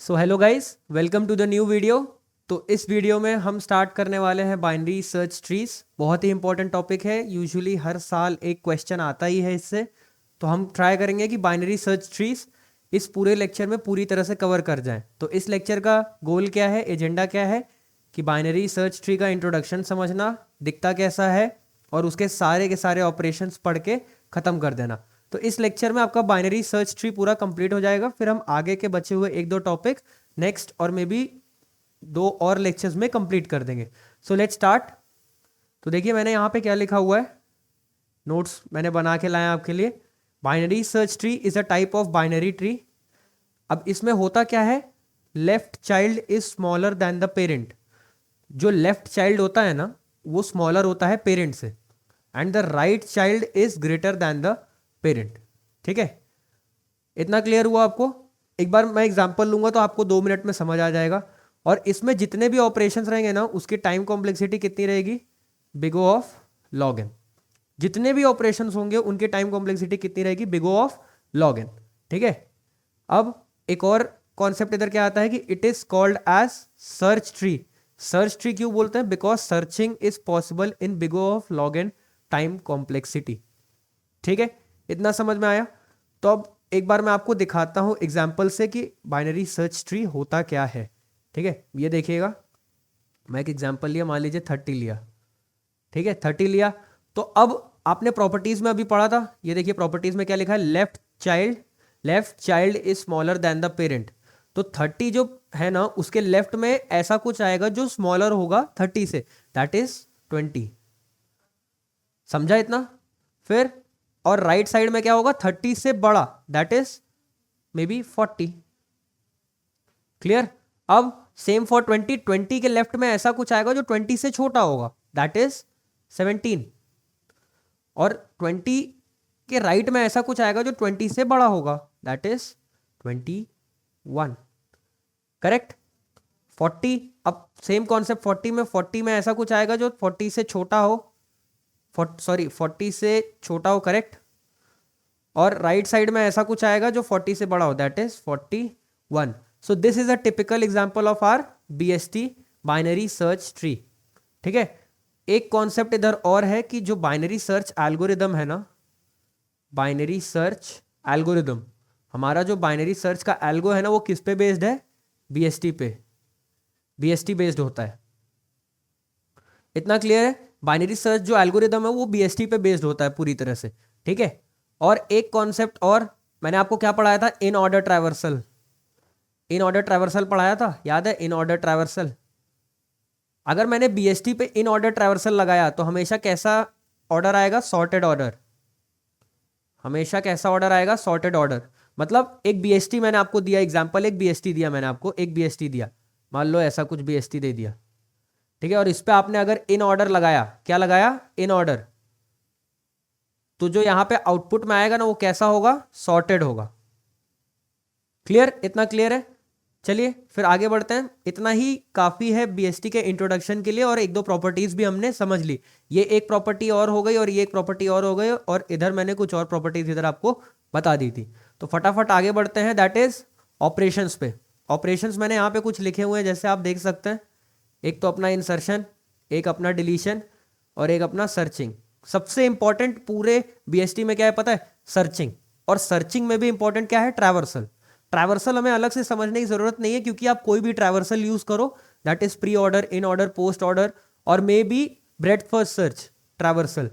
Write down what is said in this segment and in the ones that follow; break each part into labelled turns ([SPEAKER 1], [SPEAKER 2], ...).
[SPEAKER 1] So hello guys, welcome to the new video. तो इस video में हम स्टार्ट करने वाले हैं बाइनरी सर्च ट्रीज। बहुत ही इंपॉर्टेंट टॉपिक है, यूजुअली हर साल एक क्वेश्चन आता ही है इससे। तो हम ट्राई करेंगे कि बाइनरी सर्च ट्रीज इस पूरे लेक्चर में पूरी तरह से कवर कर जाएं। तो इस लेक्चर का गोल क्या है, एजेंडा क्या है कि बाइनरी सर्च ट्री का इंट्रोडक्शन समझना, दिखता कैसा है और उसके सारे के सारे ऑपरेशंस पढ़ के ख़त्म कर देना। तो इस लेक्चर में आपका बाइनरी सर्च ट्री पूरा कंप्लीट हो जाएगा। फिर हम आगे के बचे हुए एक दो टॉपिक नेक्स्ट और मे बी 2 और लेक्चर्स में कंप्लीट कर देंगे। So let's start. तो देखिए मैंने यहाँ पे क्या लिखा हुआ है, नोट्स मैंने बना के लाया आपके लिए। Binary search tree is a type of binary tree. अब इसमें होता क्या है, left child is smaller than the parent. जो लेफ्ट चाइल्ड होता है ना, वो स्मॉलर होता है पेरेंट से, and the right child is greater then the parent. ठीक है, इतना क्लियर हुआ आपको? एक बार मैं एग्जांपल लूंगा तो आपको 2 मिनट में समझ आ जाएगा। और इसमें जितने भी ऑपरेशंस रहेंगे ना, उसकी टाइम कॉम्प्लेक्सिटी कितनी रहेगी? Big O of log n। जितने भी ऑपरेशंस होंगे उनकी टाइम कॉम्प्लेक्सिटी कितनी रहेगी? Big O of log n। ठीक है, अब एक और कॉन्सेप्ट इधर क्या आता है कि it is called as search tree. Search tree क्यों बोलते हैं? Because searching is possible in big O of log n time complexity. ठीक है, इतना समझ में आया? तो अब एक बार मैं आपको दिखाता हूं एग्जाम्पल से कि बाइनरी सर्च ट्री होता क्या है। ठीक है, ये देखिएगा, मैं एक एग्जाम्पल लिया, मान लीजिए 30 लिया। ठीक है, 30 लिया। तो अब आपने प्रॉपर्टीज में अभी पढ़ा था, ये देखिए प्रॉपर्टीज में क्या लिखा है, left child is smaller than the parent. तो 30 जो है ना, उसके लेफ्ट में ऐसा कुछ आएगा जो स्मॉलर होगा 30 से, दैट इज 20। समझा इतना? फिर और राइट साइड में क्या होगा, 30 से बड़ा, that is may be 40। Clear? अब सेम फॉर 20 के लेफ्ट में ऐसा कुछ आएगा जो 20 से छोटा होगा, दैट इज 17। और 20 के राइट में ऐसा कुछ आएगा जो 20 से बड़ा होगा, दैट इज 21। करेक्ट? 40, अब सेम कॉन्सेप्ट 40 में ऐसा कुछ आएगा जो 40 से छोटा हो, 40 से छोटा हो, करेक्ट? और राइट साइड में ऐसा कुछ आएगा जो 40 से बड़ा हो, that is 41। So this is a typical example of our BST binary search tree. ठीक है, एक कॉन्सेप्ट इधर और है कि जो बाइनरी सर्च एल्गोरिदम है ना, बाइनरी सर्च एल्गोरिदम, हमारा जो बाइनरी सर्च का एल्गो है ना, वो किस पे बेस्ड है? BST पे, BST बेस्ड होता है। इतना क्लियर है? बाइनरी सर्च जो एल्गोरिदम है वो BST पे बेस्ड होता है पूरी तरह से। ठीक है, और एक कॉन्सेप्ट और मैंने आपको क्या पढ़ाया था, in order traversal. In order traversal पढ़ाया था, याद है? In order traversal. अगर मैंने BST पे इन ऑर्डर ट्रैवर्सल लगाया तो हमेशा कैसा ऑर्डर आएगा? Sorted order. हमेशा कैसा ऑर्डर आएगा? Sorted order. मतलब एक BST मैंने आपको दिया, एग्जाम्पल एक BST दिया मैंने आपको, एक BST दिया, मान लो ऐसा कुछ BST दे दिया। ठीक है, और इस पे आपने अगर इन ऑर्डर लगाया, क्या लगाया? In order. तो जो यहां पे आउटपुट में आएगा ना, वो कैसा होगा? सॉर्टेड होगा। क्लियर? इतना क्लियर है? चलिए फिर आगे बढ़ते हैं। इतना ही काफी है BST के इंट्रोडक्शन के लिए, और एक दो प्रॉपर्टीज भी हमने समझ ली। ये एक प्रॉपर्टी और हो गई और ये एक प्रॉपर्टी और हो गई, और इधर मैंने कुछ और प्रॉपर्टीज इधर आपको बता दी थी। तो फटाफट आगे बढ़ते हैं, दैट इज ऑपरेशंस पे। ऑपरेशंस मैंने यहाँ पे कुछ लिखे हुए हैं, जैसे आप देख सकते हैं। एक तो अपना इंसर्शन, एक अपना डिलीशन, और एक अपना सर्चिंग। सबसे इंपॉर्टेंट पूरे BST में क्या है पता है? सर्चिंग। और सर्चिंग में भी इंपॉर्टेंट क्या है? ट्रैवर्सल। ट्रैवर्सल हमें अलग से समझने की जरूरत नहीं है, क्योंकि आप कोई भी ट्रैवर्सल यूज करो, that is pre order, in order, post order, और may be breadth first search traversal,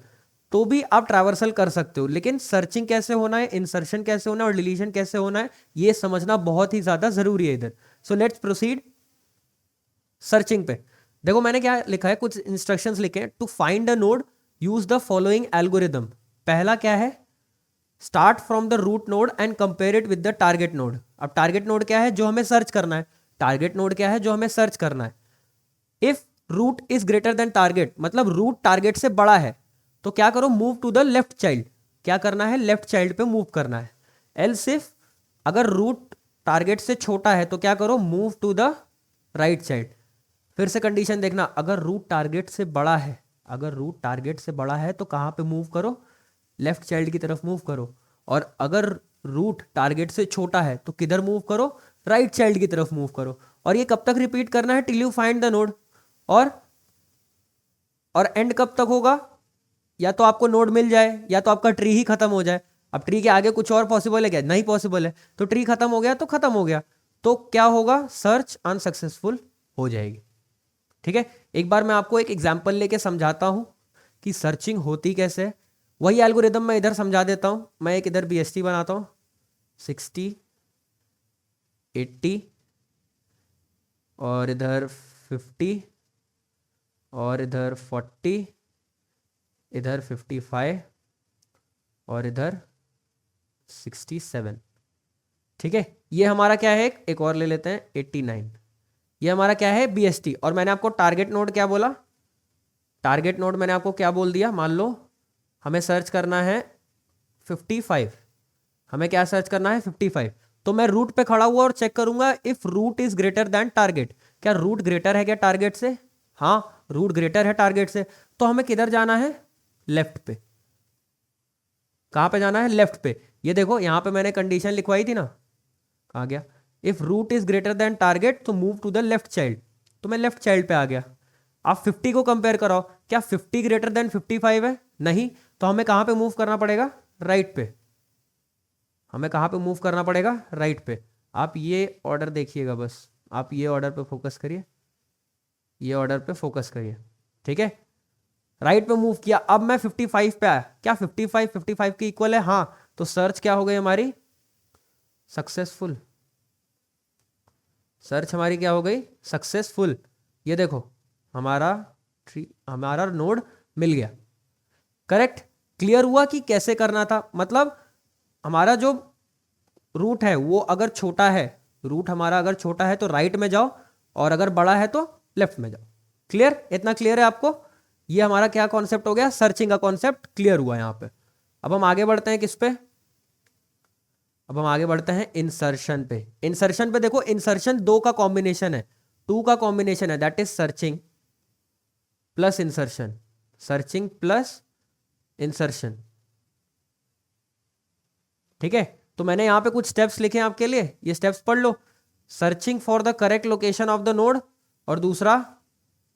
[SPEAKER 1] तो भी आप ट्रैवर्सल कर सकते हो। लेकिन सर्चिंग कैसे होना है, इंसर्शन कैसे होना है और डिलीशन कैसे होना है, ये समझना बहुत ही ज्यादा जरूरी है इधर। सो लेट्स प्रोसीड सर्चिंग पे। देखो मैंने क्या लिखा है, कुछ इंस्ट्रक्शंस लिखे हैं। To find a node use the following algorithm. पहला क्या है? Start from the root node and compare it with the target node. अब टारगेट नोड क्या है? जो हमें सर्च करना है। टारगेट नोड क्या है? जो हमें सर्च करना है। If root is greater than target, मतलब रूट टारगेट से बड़ा है, तो क्या करो? Move to the left child. क्या करना है? लेफ्ट चाइल्ड पे मूव करना है। एल्स इफ अगर रूट टारगेट से छोटा है तो क्या करो? Move to the right child. फिर से कंडीशन देखना, अगर रूट टारगेट से बड़ा है, अगर रूट टारगेट से बड़ा है तो कहां पे मूव करो? लेफ्ट चाइल्ड की तरफ मूव करो। और अगर रूट टारगेट से छोटा है तो किधर मूव करो? राइट चाइल्ड की तरफ मूव करो। और ये कब तक रिपीट करना है? Till you find the node. और एंड कब तक होगा? या तो आपको नोड मिल जाए या तो आपका ट्री ही खत्म हो जाए। अब ट्री के आगे कुछ और पॉसिबल है क्या? नहीं पॉसिबल है। तो ट्री खत्म हो गया तो खत्म हो गया, तो क्या होगा? सर्च अनसक्सेसफुल हो जाएगी। ठीक है, एक बार मैं आपको एक एग्जांपल लेके समझाता हूं कि सर्चिंग होती कैसे है। वही एल्गोरिदम मैं इधर समझा देता हूं। मैं एक इधर BST बनाता हूं, 60, 80 और इधर 50 और इधर 40, इधर 55 और इधर 67। ठीक है, ये हमारा क्या है? एक और ले लेते हैं 89। ये हमारा क्या है? BST। और मैंने आपको टारगेट नोड क्या बोला? टारगेट नोड मैंने आपको क्या बोल दिया? मान लो हमें सर्च करना है 55। हमें क्या सर्च करना है? 55। तो मैं रूट पे खड़ा हुआ और चेक करूंगा if root is greater than target. क्या रूट ग्रेटर है क्या टारगेट से? हाँ, रूट ग्रेटर है टारगेट से। तो हमें किधर जाना है? लेफ्ट पे। कहां पे जाना है? लेफ्ट पे। ये देखो यहां पे मैंने कंडीशन लिखवाई थी ना, आ गया if root is greater than target तो move to the left child. तो मैं लेफ्ट चाइल्ड पे आ गया। आप 50 को कंपेयर कराओ, क्या 50 ग्रेटर देन 55 है? नहीं। तो हमें कहां पे मूव करना पड़ेगा? राइट पे। हमें कहां पे मूव करना पड़ेगा? राइट पे। आप ये ऑर्डर देखिएगा, बस आप ये ऑर्डर पे फोकस करिए, ये ऑर्डर पे फोकस करिए। ठीक है, राइट पे मूव किया। अब मैं 55 पे आया, क्या 55 के इक्वल है? हाँ। तो सर्च क्या हो गई हमारी? सक्सेसफुल। सर्च हमारी क्या हो गई? सक्सेसफुल। ये देखो हमारा ट्री, हमारा नोड मिल गया। करेक्ट? क्लियर हुआ कि कैसे करना था? मतलब हमारा जो रूट है वो अगर छोटा है, रूट हमारा अगर छोटा है तो राइट में जाओ, और अगर बड़ा है तो लेफ्ट में जाओ। क्लियर? इतना क्लियर है आपको? ये हमारा क्या कॉन्सेप्ट हो गया? सर्चिंग का कॉन्सेप्ट क्लियर हुआ यहां पे। अब हम आगे बढ़ते हैं किस पे? अब हम आगे बढ़ते हैं इंसर्शन पे। इंसर्शन पे देखो, इंसर्शन दो का कॉम्बिनेशन है, टू का कॉम्बिनेशन है, that is searching plus insertion. Searching plus insertion. ठीक है, तो मैंने यहां पे कुछ स्टेप्स लिखे हैं आपके लिए, ये स्टेप्स पढ़ लो। Searching for the correct location of the node, और दूसरा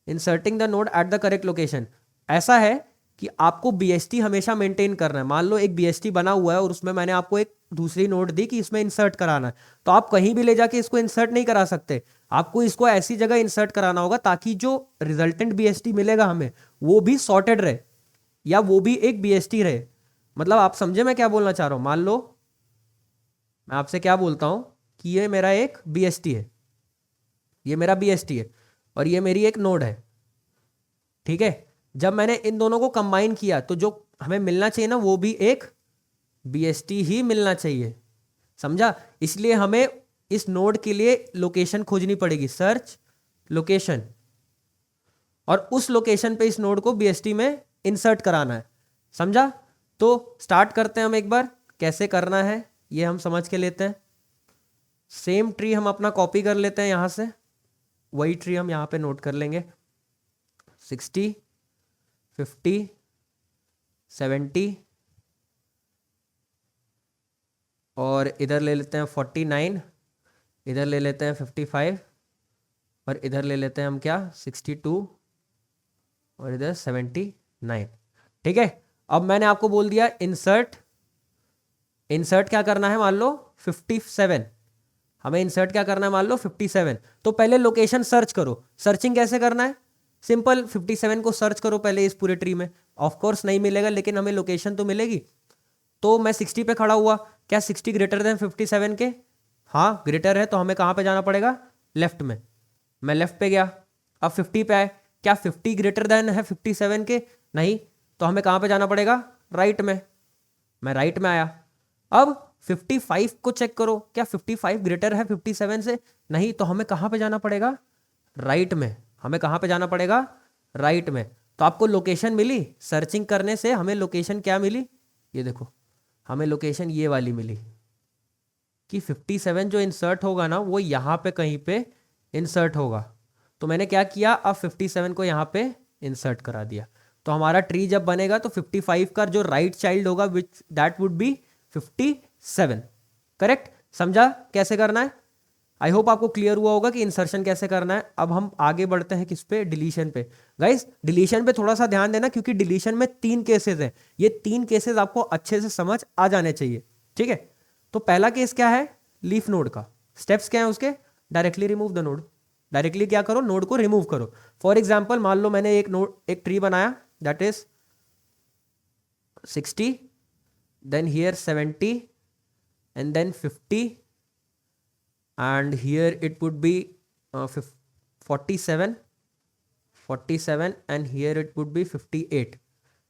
[SPEAKER 1] inserting the node at the correct location. ऐसा है कि आपको BST हमेशा मेंटेन करना है। मान लो एक BST बना हुआ है और उसमें मैंने आपको एक दूसरी नोड दी कि इसमें इंसर्ट कराना है, तो आप कहीं भी ले जाके इसको इंसर्ट नहीं करा सकते। आपको इसको ऐसी जगह इंसर्ट कराना होगा ताकि जो रिजल्टेंट BST मिलेगा हमें वो भी सॉर्टेड रहे, या वो भी एक BST रहे। मतलब आप समझे मैं क्या बोलना चाह रहा हूं? मान लो मैं आपसे क्या बोलता हूं कि ये मेरा एक BST है, ये मेरा BST है और ये मेरी एक नोड है। ठीक है, जब मैंने इन दोनों को कंबाइन किया तो जो हमें मिलना चाहिए ना वो भी एक BST ही मिलना चाहिए। समझा? इसलिए हमें इस नोड के लिए लोकेशन खोजनी पड़ेगी, सर्च लोकेशन, और उस लोकेशन पे इस नोड को BST में इंसर्ट कराना है। समझा? तो स्टार्ट करते हैं हम एक बार, कैसे करना है ये हम समझ के लेते हैं। सेम ट्री हम अपना कॉपी कर लेते हैं यहां से, वही ट्री हम यहां पे नोट कर लेंगे। 60, 50, 70 और इधर ले लेते हैं 49, इधर ले लेते हैं 55 और इधर ले लेते हैं हम क्या 62 और इधर 79। ठीक है, अब मैंने आपको बोल दिया इंसर्ट। इंसर्ट क्या करना है? मान लो 57, हमें इंसर्ट क्या करना है? मान लो 57। तो पहले लोकेशन सर्च करो। सर्चिंग कैसे करना है? सिंपल, 57 को सर्च करो पहले इस पूरे ट्री में। ऑफ कोर्स नहीं मिलेगा लेकिन हमें लोकेशन तो मिलेगी। तो मैं 60 पे खड़ा हुआ, क्या 60 ग्रेटर देन 57 के? हाँ ग्रेटर है, तो हमें कहाँ पे जाना पड़ेगा? लेफ्ट में। मैं लेफ्ट पे गया। अब 50 पे आए, क्या 50 ग्रेटर देन है 57 के? नहीं। तो हमें कहाँ पे जाना पड़ेगा? राइट में। मैं राइट में आया। अब 55 को चेक करो, क्या 55 ग्रेटर है 57 से? नहीं। तो हमें कहाँ पे जाना पड़ेगा? राइट में। हमें कहाँ पे जाना पड़ेगा? राइट में। तो आपको लोकेशन मिली, सर्चिंग करने से हमें लोकेशन क्या मिली? ये देखो, हमें लोकेशन ये वाली मिली कि 57 जो इंसर्ट होगा ना वो यहाँ पे कहीं पे इंसर्ट होगा। तो मैंने क्या किया, अब 57 को यहाँ पे इंसर्ट करा दिया। तो हमारा ट्री जब बनेगा तो 55 का जो राइट चाइल्ड होगा which that would be 57। Correct? समझा कैसे करना है? आई होप आपको क्लियर हुआ होगा कि इंसर्शन कैसे करना है। अब हम आगे बढ़ते हैं किस पे, डिलीशन पे। गाइस डिलीशन पे थोड़ा सा ध्यान देना, क्योंकि डिलीशन में 3 केसेस हैं। ये 3 केसेस आपको अच्छे से समझ आ जाने चाहिए, ठीक है। तो पहला केस क्या है, लीफ नोड का। स्टेप्स क्या है उसके, directly remove the node. Directly क्या करो, नोड को रिमूव करो। फॉर एग्जाम्पल मान लो मैंने एक ट्री बनाया, that is 60, then here 70, and then 50, and here it would be 47, and here it would be 58।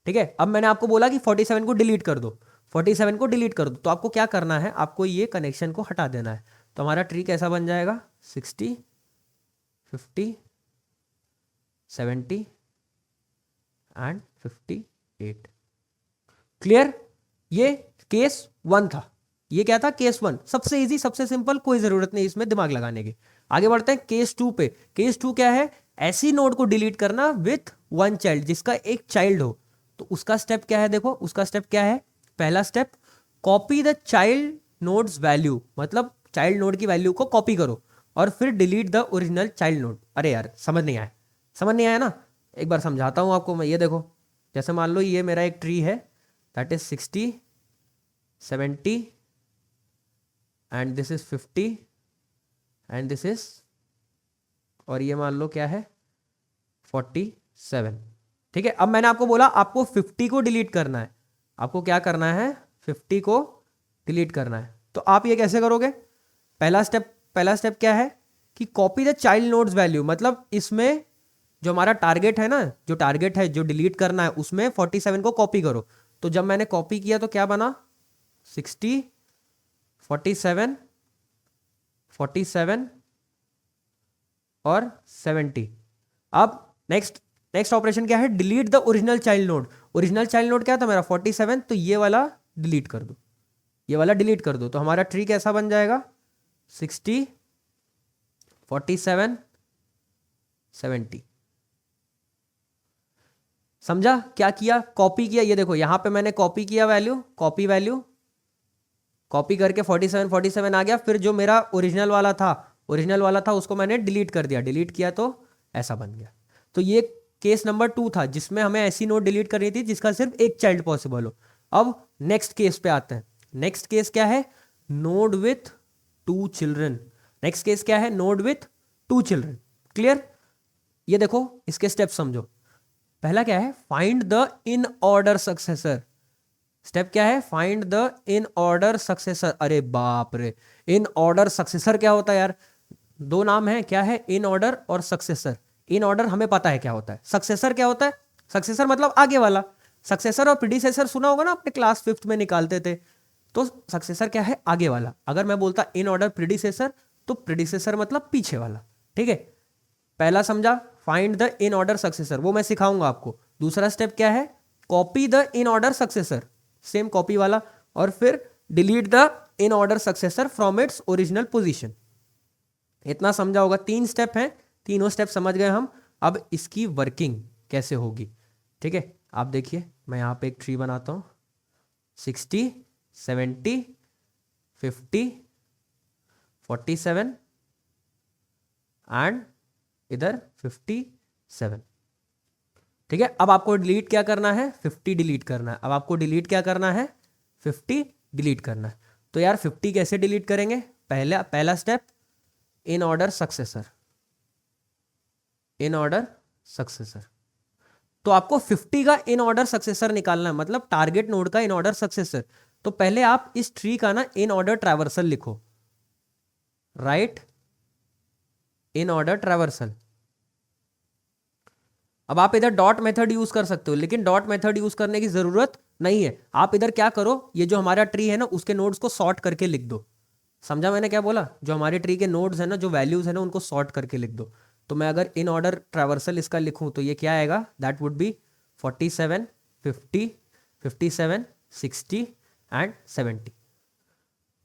[SPEAKER 1] ठीक है, अब मैंने आपको बोला कि 47 को डिलीट कर दो, 47 को डिलीट कर दो, तो आपको क्या करना है, आपको ये कनेक्शन को हटा देना है। तो हमारा ट्री कैसा बन जाएगा, 60, 50, 70 एंड 58। क्लियर, ये केस 1 था। ये क्या था, केस 1, सबसे इजी, सबसे सिंपल, कोई जरूरत नहीं इसमें दिमाग लगाने की। आगे बढ़ते हैं केस 2 पे। केस 2 क्या है, ऐसी नोड को डिलीट करना विथ 1 चाइल्ड, जिसका एक चाइल्ड हो। तो उसका स्टेप क्या है, देखो उसका स्टेप क्या है। पहला step, copy the child nodes value, मतलब चाइल्ड नोड की वैल्यू को कॉपी करो और फिर delete the original child node. अरे यार समझ नहीं आया, समझ नहीं आया ना, एक बार समझाता हूं आपको मैं। ये देखो, जैसे मान लो ये मेरा एक ट्री है, that is 60, 70 and this is 50 and this is, और ये मान लो क्या है, 47। ठीक है, अब मैंने आपको बोला आपको 50 को डिलीट करना है। आपको क्या करना है, 50 को डिलीट करना है। तो आप ये कैसे करोगे, पहला स्टेप क्या है कि copy the child nodes value, मतलब इसमें जो हमारा टारगेट है ना, जो टारगेट है जो डिलीट करना है, उसमें 47 को कॉपी करो। तो जब मैंने कॉपी किया तो क्या बना, 60, 47, 47 और 70। अब नेक्स्ट ऑपरेशन क्या है, delete the original child node. Original child node क्या था मेरा, 47, तो ये वाला डिलीट कर दो, ये वाला डिलीट कर दो। तो हमारा ट्री कैसा बन जाएगा, 60, 47, 70। समझा क्या किया, कॉपी किया। ये देखो यहां पे मैंने कॉपी किया वैल्यू, कॉपी वैल्यू, कॉपी करके 47 आ गया। फिर जो मेरा ओरिजिनल वाला था उसको मैंने डिलीट कर दिया, डिलीट किया तो ऐसा बन गया। तो ये केस नंबर 2 था, जिसमें हमें ऐसी नोड डिलीट करनी थी जिसका सिर्फ एक चाइल्ड पॉसिबल हो। अब नेक्स्ट केस पे आते हैं। नेक्स्ट केस क्या है, node with 2 children. Next case क्या है, नोड विथ 2 चिल्ड्रन। क्लियर, ये देखो इसके स्टेप समझो। पहला क्या है, find the in order successor. Step क्या है, find the in order successor. अरे बाप रे, इन ऑर्डर सक्सेसर क्या होता है यार, 2 नाम है, क्या है, इन ऑर्डर और सक्सेसर। इन ऑर्डर हमें पता है क्या होता है, सक्सेसर क्या होता है, सक्सेसर मतलब आगे वाला। सक्सेसर और प्रीडिसेसर सुना होगा ना, अपने क्लास 5th में निकालते थे। तो सक्सेसर क्या है, आगे वाला। अगर मैं बोलता इन ऑर्डर प्रीडिसेसर, तो प्रीडिसेसर मतलब पीछे वाला। ठीक है, पहला समझा, find the in order successor, वो मैं सिखाऊंगा आपको। दूसरा स्टेप क्या है, copy the in order successor, same copy वाला, और फिर delete the in order successor from its original position. इतना समझा होगा, 3 स्टेप हैं, तीनों स्टेप समझ गए हम। अब इसकी वर्किंग कैसे होगी, ठीक है, आप देखिए। मैं यहां पे एक ट्री बनाता हूं, 60, 70, 50, 47 एंड इधर 57। ठीक है, अब आपको डिलीट क्या करना है, 50 डिलीट करना है। अब आपको डिलीट क्या करना है, 50 डिलीट करना है। तो यार 50 कैसे डिलीट करेंगे, पहला step, in order successor, in order successor. तो आपको 50 का इन ऑर्डर सक्सेसर निकालना है, मतलब टारगेट नोड का इन ऑर्डर सक्सेसर। तो पहले आप इस ट्री का ना इन ऑर्डर ट्रैवर्सल लिखो, राइट, इन ऑर्डर ट्रैवर्सल। अब आप इधर डॉट मेथड यूज कर सकते हो, लेकिन डॉट मेथड यूज करने की जरूरत नहीं है। आप इधर क्या करो, ये जो हमारा ट्री है ना, उसके नोड्स को सॉर्ट करके लिख दो। समझा मैंने क्या बोला, जो हमारे ट्री के नोड्स है ना, जो वैल्यूज है ना, उनको सॉर्ट करके लिख दो। तो मैं अगर इन ऑर्डर ट्रैवर्सल इसका लिखूं तो ये क्या आएगा, दैट वुड बी 47, 50, 57, 60 एंड 70।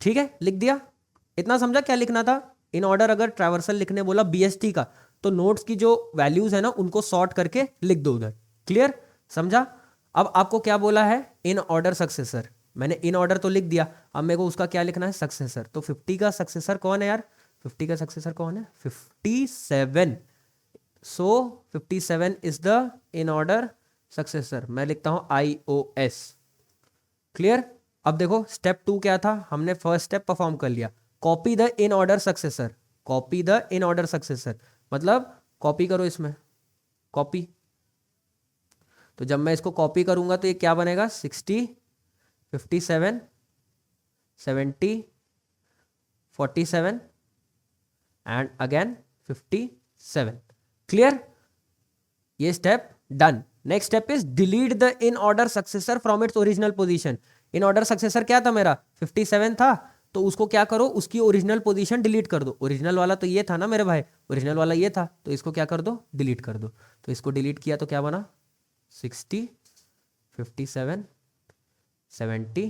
[SPEAKER 1] ठीक है, लिख दिया। इतना समझा क्या लिखना था। इन ऑर्डर अगर ट्रैवर्सल लिखने बोला BST का, तो नोड्स की जो वैल्यूज है ना, उनको सॉर्ट करके लिख दो उधर। क्लियर, समझा। अब आपको क्या बोला है, इन ऑर्डर सक्सेसर। मैंने इन ऑर्डर तो लिख दिया, अब मेरे को उसका क्या लिखना है, सक्सेसर। तो 50 का सक्सेसर कौन है यार, 50 का सक्सेसर कौन है? 57. सो 57 is the in order successor. मैं लिखता हूं iOS. क्लियर? अब देखो स्टेप 2 क्या था, हमने फर्स्ट स्टेप परफॉर्म कर लिया. Copy the in order successor. Copy the in order successor मतलब कॉपी करो इसमें, कॉपी. तो जब मैं इसको कॉपी करूंगा तो ये क्या बनेगा? 60, 57, 70, 47 एंड अगेन 57. क्लियर? ये step done. Next step is delete the in order successor from its original position. In order successor क्या था मेरा? 57 था. तो उसको क्या करो, उसकी ओरिजिनल पोजीशन डिलीट कर दो. ओरिजिनल वाला तो ये था ना मेरे भाई, ओरिजिनल वाला ये था, तो इसको क्या कर दो? डिलीट कर दो. तो इसको डिलीट किया तो क्या बना? 60, 57, 70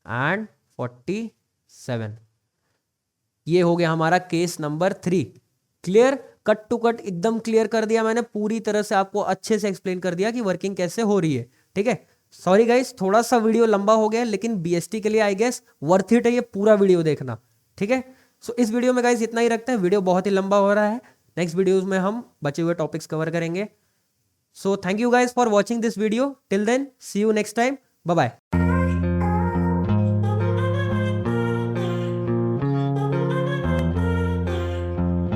[SPEAKER 1] एंड 47. ये हो गया हमारा case number 3. Clear? Cut to cut एकदम क्लियर कर दिया मैंने, पूरी तरह से आपको अच्छे से एक्सप्लेन कर दिया कि वर्किंग कैसे हो रही है. ठीक है. सॉरी गाइस, थोड़ा सा वीडियो लंबा हो गया, लेकिन बीएसटी के लिए आई गेस वर्थ इट है ये पूरा वीडियो देखना. ठीक है. सो इस वीडियो में गाइस इतना ही रखते हैं, वीडियो बहुत ही लंबा हो रहा है. नेक्स्ट वीडियोज में हम बचे हुए टॉपिक्स कवर करेंगे. So thank you guys for watching this video. Till then see you next time. Bye bye.